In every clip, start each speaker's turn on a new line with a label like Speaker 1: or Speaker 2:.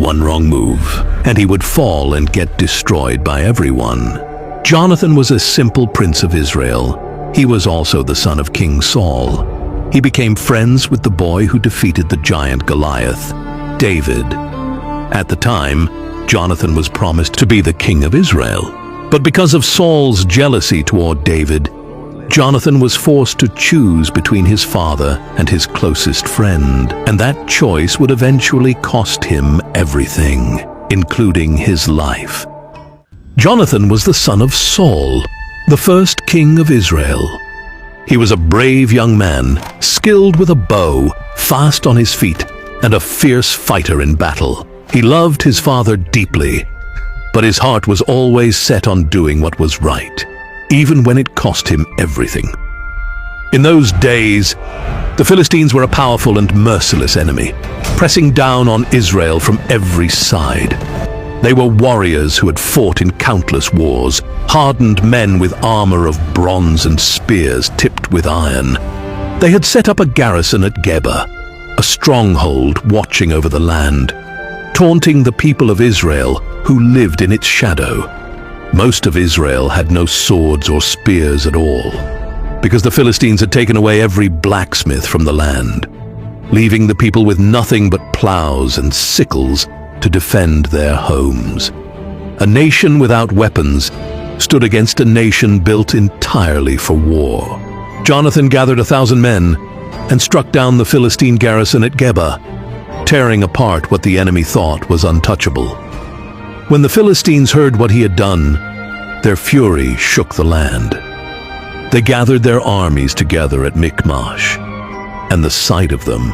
Speaker 1: One wrong move, and he would fall and get destroyed by everyone. Jonathan was a simple prince of Israel. He was also the son of King Saul. He became friends with the boy who defeated the giant Goliath, David. At the time, Jonathan was promised to be the king of Israel. But because of Saul's jealousy toward David, Jonathan was forced to choose between his father and his closest friend, and that choice would eventually cost him everything, including his life. Jonathan was the son of Saul, the first king of Israel. He was a brave young man, skilled with a bow, fast on his feet, and a fierce fighter in battle. He loved his father deeply, but his heart was always set on doing what was right, even when it cost him everything. In those days, the Philistines were a powerful and merciless enemy, pressing down on Israel from every side. They were warriors who had fought in countless wars, hardened men with armor of bronze and spears tipped with iron. They had set up a garrison at Geba, a stronghold watching over the land, taunting the people of Israel who lived in its shadow. Most of Israel had no swords or spears at all, because the Philistines had taken away every blacksmith from the land, leaving the people with nothing but plows and sickles to defend their homes. A nation without weapons stood against a nation built entirely for war. Jonathan gathered 1,000 men and struck down the Philistine garrison at Geba, tearing apart what the enemy thought was untouchable. When the Philistines heard what he had done, their fury shook the land. They gathered their armies together at Michmash, and the sight of them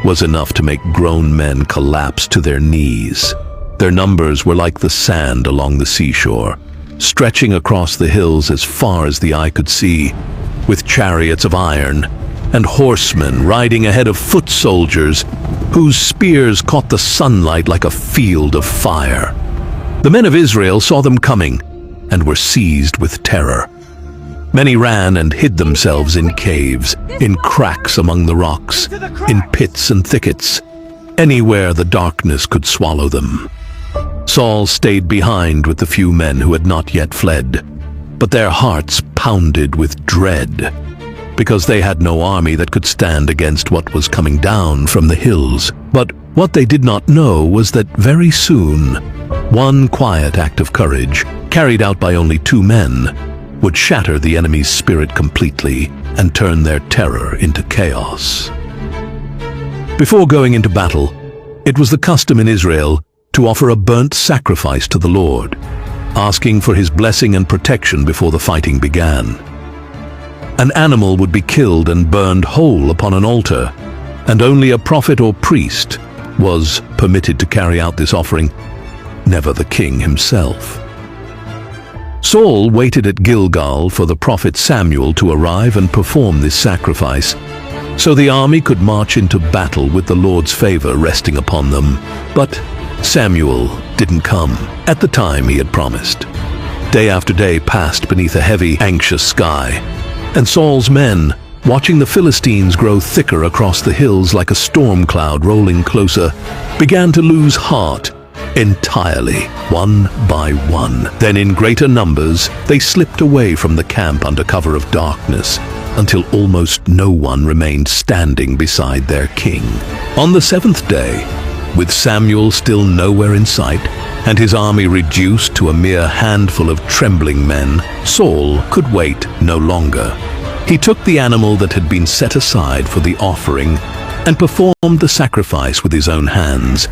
Speaker 1: was enough to make grown men collapse to their knees. Their numbers were like the sand along the seashore, stretching across the hills as far as the eye could see, with chariots of iron and horsemen riding ahead of foot soldiers whose spears caught the sunlight like a field of fire. The men of Israel saw them coming and were seized with terror. Many ran and hid themselves in caves, in cracks among the rocks, in pits and thickets, anywhere the darkness could swallow them. Saul stayed behind with the few men who had not yet fled, but their hearts pounded with dread, because they had no army that could stand against what was coming down from the hills. But what they did not know was that very soon, one quiet act of courage, carried out by only 2 men, would shatter the enemy's spirit completely and turn their terror into chaos. Before going into battle, it was the custom in Israel to offer a burnt sacrifice to the Lord, asking for his blessing and protection before the fighting began. An animal would be killed and burned whole upon an altar, and only a prophet or priest was permitted to carry out this offering, never the king himself. Saul waited at Gilgal for the prophet Samuel to arrive and perform this sacrifice, so the army could march into battle with the Lord's favor resting upon them. But Samuel didn't come at the time he had promised. Day after day passed beneath a heavy, anxious sky, and Saul's men, watching the Philistines grow thicker across the hills like a storm cloud rolling closer, began to lose heart entirely, one by one. Then in greater numbers, they slipped away from the camp under cover of darkness, until almost no one remained standing beside their king. On the 7th day, with Samuel still nowhere in sight, and his army reduced to a mere handful of trembling men, Saul could wait no longer. He took the animal that had been set aside for the offering and performed the sacrifice with his own hands,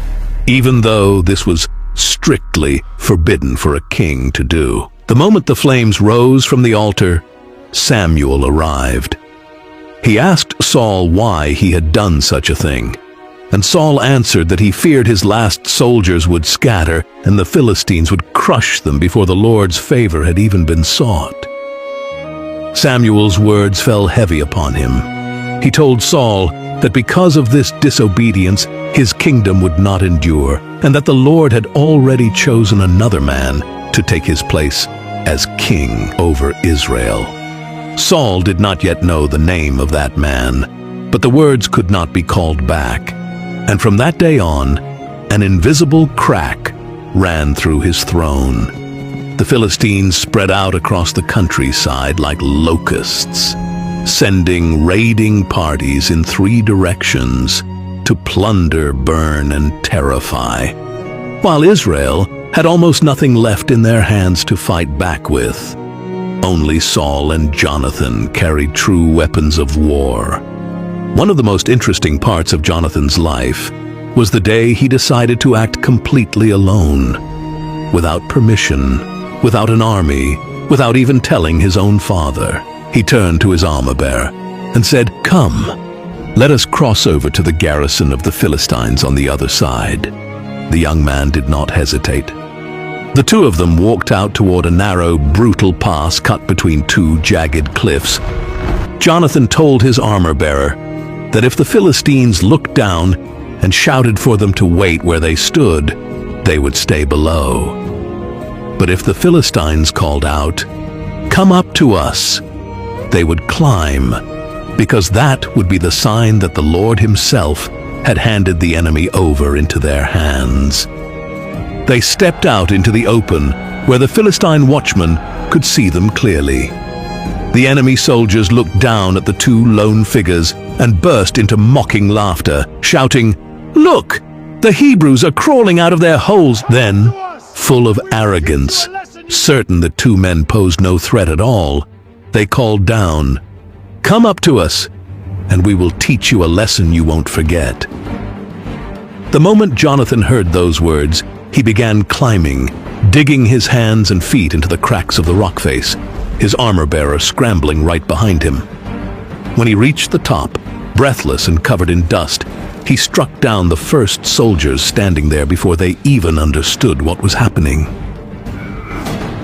Speaker 1: even though this was strictly forbidden for a king to do. The moment the flames rose from the altar, Samuel arrived. He asked Saul why he had done such a thing, and Saul answered that he feared his last soldiers would scatter and the Philistines would crush them before the Lord's favor had even been sought. Samuel's words fell heavy upon him. He told Saul that because of this disobedience, his kingdom would not endure, and that the Lord had already chosen another man to take his place as king over Israel. Saul did not yet know the name of that man, but the words could not be called back. And from that day on, An invisible crack ran through his throne. The Philistines spread out across the countryside like locusts, sending raiding parties in 3 directions to plunder, burn, and terrify, while Israel had almost nothing left in their hands to fight back with. Only Saul and Jonathan carried true weapons of war. One of the most interesting parts of Jonathan's life was the day he decided to act completely alone, without permission, without an army, without even telling his own father. He turned to his armor-bearer and said, "Come, let us cross over to the garrison of the Philistines on the other side." The young man did not hesitate. The 2 of them walked out toward a narrow, brutal pass cut between 2 jagged cliffs. Jonathan told his armor-bearer that if the Philistines looked down and shouted for them to wait where they stood, they would stay below. But if the Philistines called out, "Come up to us," they would climb, because that would be the sign that the Lord himself had handed the enemy over into their hands. They stepped out into the open, where the Philistine watchmen could see them clearly. The enemy soldiers looked down at the 2 lone figures and burst into mocking laughter, shouting, "Look! The Hebrews are crawling out of their holes!" Then, full of arrogance, certain the 2 men posed no threat at all, they called down, "Come up to us, and we will teach you a lesson you won't forget." The moment Jonathan heard those words, he began climbing, digging his hands and feet into the cracks of the rock face, his armor-bearer scrambling right behind him. When he reached the top, breathless and covered in dust, he struck down the first soldiers standing there before they even understood what was happening.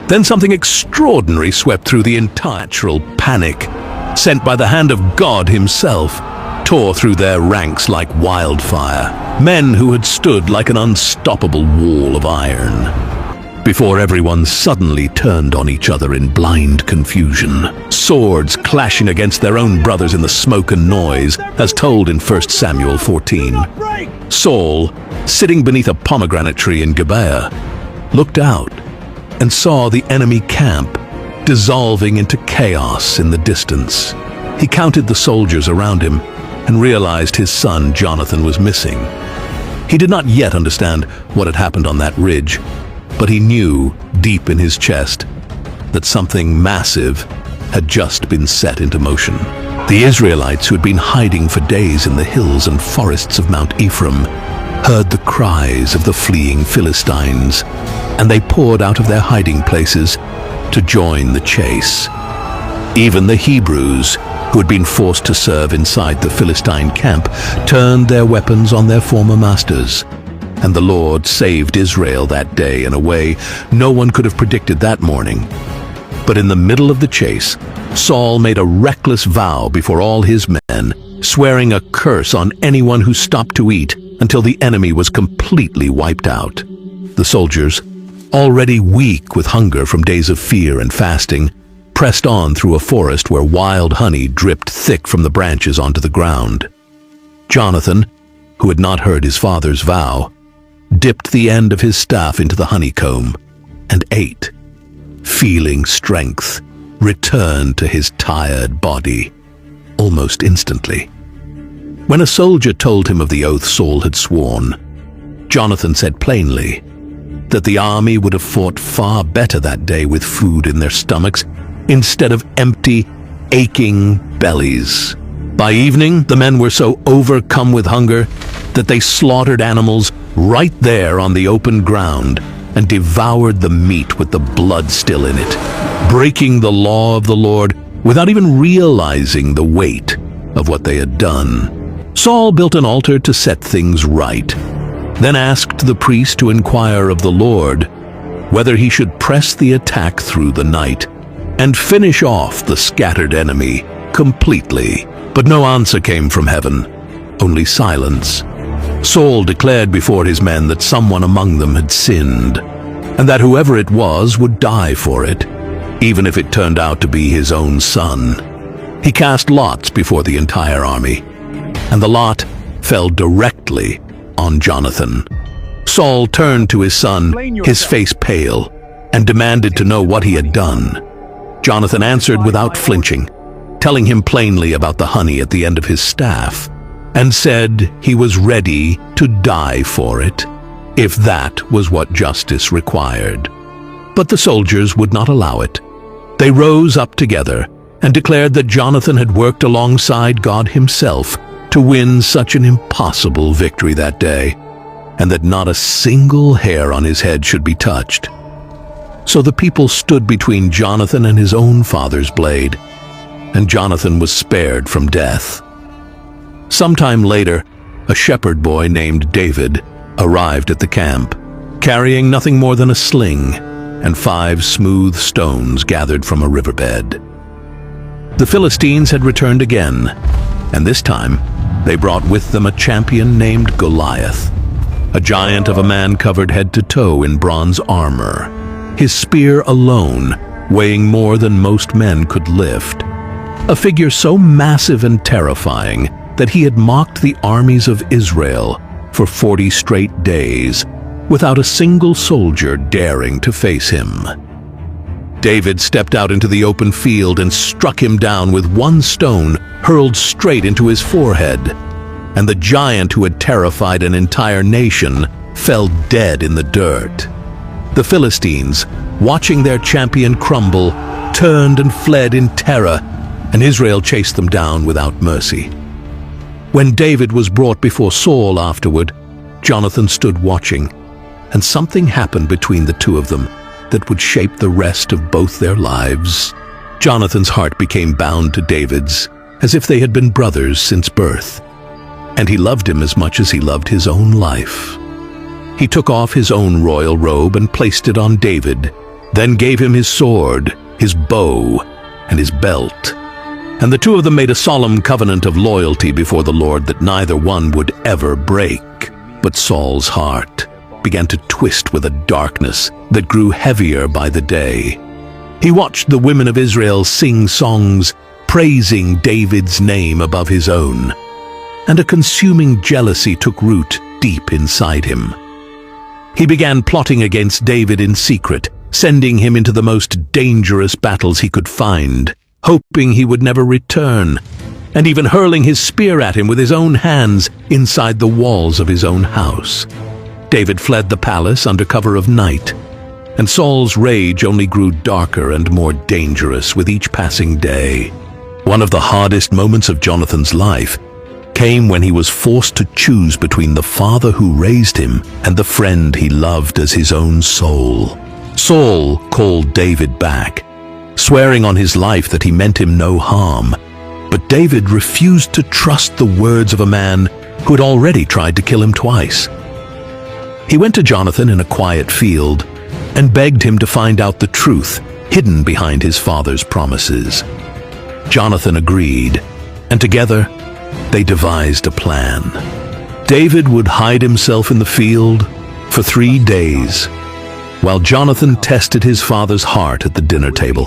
Speaker 1: Then something extraordinary swept through the natural panic, sent by the hand of God himself, tore through their ranks like wildfire, men who had stood like an unstoppable wall of iron, before everyone suddenly turned on each other in blind confusion, swords clashing against their own brothers in the smoke and noise, as told in 1 Samuel 14. Saul, sitting beneath a pomegranate tree in Gibeah, looked out and saw the enemy camp dissolving into chaos in the distance. He counted the soldiers around him and realized his son Jonathan was missing. He did not yet understand what had happened on that ridge, but he knew deep in his chest that something massive had just been set into motion. The Israelites, who had been hiding for days in the hills and forests of Mount Ephraim, heard the cries of the fleeing Philistines, and they poured out of their hiding places to join the chase. Even the Hebrews, who had been forced to serve inside the Philistine camp, turned their weapons on their former masters. And the Lord saved Israel that day in a way no one could have predicted that morning. But in the middle of the chase, Saul made a reckless vow before all his men, swearing a curse on anyone who stopped to eat until the enemy was completely wiped out. The soldiers, already weak with hunger from days of fear and fasting, pressed on through a forest where wild honey dripped thick from the branches onto the ground. Jonathan, who had not heard his father's vow, dipped the end of his staff into the honeycomb and ate, feeling strength return to his tired body almost instantly. When a soldier told him of the oath Saul had sworn, Jonathan said plainly that the army would have fought far better that day with food in their stomachs instead of empty, aching bellies. By evening, the men were so overcome with hunger that they slaughtered animals right there on the open ground and devoured the meat with the blood still in it, breaking the law of the Lord without even realizing the weight of what they had done. Saul built an altar to set things right, then asked the priest to inquire of the Lord whether he should press the attack through the night and finish off the scattered enemy completely. But no answer came from heaven, only silence. Saul declared before his men that someone among them had sinned, and that whoever it was would die for it, even if it turned out to be his own son. He cast lots before the entire army, and the lot fell directly on Jonathan. Saul turned to his son, his face pale, and demanded to know what he had done. Jonathan answered without flinching, telling him plainly about the honey at the end of his staff, and said he was ready to die for it, if that was what justice required. But the soldiers would not allow it. They rose up together and declared that Jonathan had worked alongside God himself to win such an impossible victory that day, and that not a single hair on his head should be touched. So the people stood between Jonathan and his own father's blade, and Jonathan was spared from death. Sometime later, a shepherd boy named David arrived at the camp, carrying nothing more than a sling and 5 smooth stones gathered from a riverbed. The Philistines had returned again, and this time they brought with them a champion named Goliath, a giant of a man covered head to toe in bronze armor, his spear alone weighing more than most men could lift, a figure so massive and terrifying that he had mocked the armies of Israel for 40 straight days without a single soldier daring to face him. David stepped out into the open field and struck him down with one stone hurled straight into his forehead, and the giant who had terrified an entire nation fell dead in the dirt. The Philistines, watching their champion crumble, turned and fled in terror, and Israel chased them down without mercy. When David was brought before Saul afterward, Jonathan stood watching, and something happened between the two of them that would shape the rest of both their lives. Jonathan's heart became bound to David's, as if they had been brothers since birth, and he loved him as much as he loved his own life. He took off his own royal robe and placed it on David, then gave him his sword, his bow, and his belt. And the two of them made a solemn covenant of loyalty before the Lord that neither one would ever break. But Saul's heart began to twist with a darkness that grew heavier by the day. He watched the women of Israel sing songs praising David's name above his own, and a consuming jealousy took root deep inside him. He began plotting against David in secret, sending him into the most dangerous battles he could find, hoping he would never return, and even hurling his spear at him with his own hands inside the walls of his own house. David fled the palace under cover of night, and Saul's rage only grew darker and more dangerous with each passing day. One of the hardest moments of Jonathan's life came when he was forced to choose between the father who raised him and the friend he loved as his own soul. Saul called David back, swearing on his life that he meant him no harm, but David refused to trust the words of a man who had already tried to kill him twice. He went to Jonathan in a quiet field and begged him to find out the truth hidden behind his father's promises. Jonathan agreed, and together they devised a plan. David would hide himself in the field for 3 days, while Jonathan tested his father's heart at the dinner table,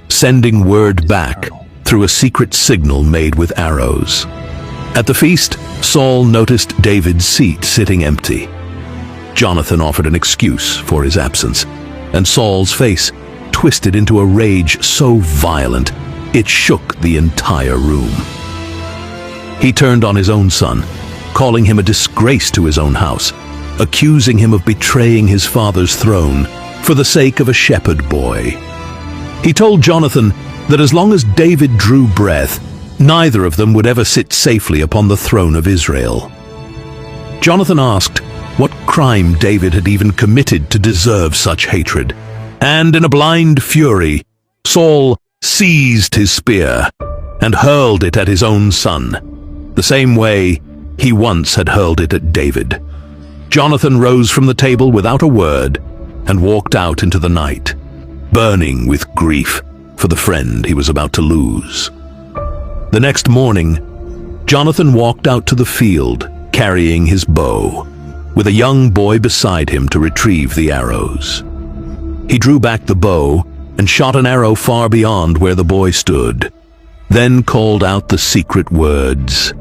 Speaker 1: sending word back through a secret signal made with arrows. At the feast, Saul noticed David's seat sitting empty. Jonathan offered an excuse for his absence, and Saul's face twisted into a rage so violent it shook the entire room. He turned on his own son, calling him a disgrace to his own house, accusing him of betraying his father's throne for the sake of a shepherd boy. He told Jonathan that as long as David drew breath, neither of them would ever sit safely upon the throne of Israel. Jonathan asked what crime David had even committed to deserve such hatred, and in a blind fury, Saul seized his spear and hurled it at his own son, the same way he once had hurled it at David. Jonathan rose from the table without a word and walked out into the night, burning with grief for the friend he was about to lose. The next morning, Jonathan walked out to the field carrying his bow, with a young boy beside him to retrieve the arrows. He drew back the bow and shot an arrow far beyond where the boy stood, then called out the secret words,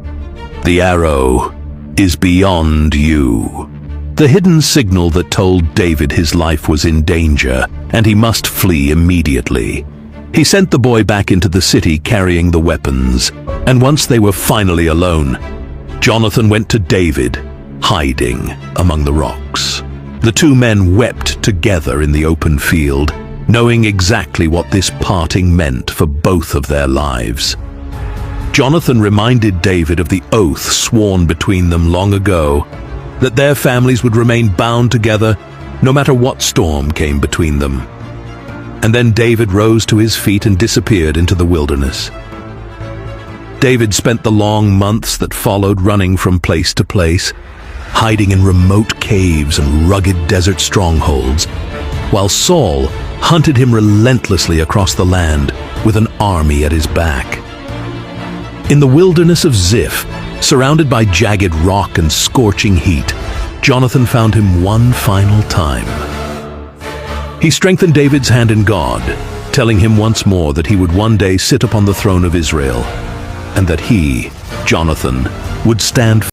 Speaker 1: "The arrow is beyond you." the hidden signal that told David his life was in danger and he must flee immediately. He sent the boy back into the city carrying the weapons, and once they were finally alone, Jonathan went to David, hiding among the rocks. The two men wept together in the open field, knowing exactly what this parting meant for both of their lives. Jonathan reminded David of the oath sworn between them long ago, that their families would remain bound together no matter what storm came between them. And then David rose to his feet and disappeared into the wilderness. David spent the long months that followed running from place to place, hiding in remote caves and rugged desert strongholds, while Saul hunted him relentlessly across the land with an army at his back. In the wilderness of Ziph, surrounded by jagged rock and scorching heat, Jonathan found him one final time. He strengthened David's hand in God, telling him once more that he would one day sit upon the throne of Israel, and that he, Jonathan, would stand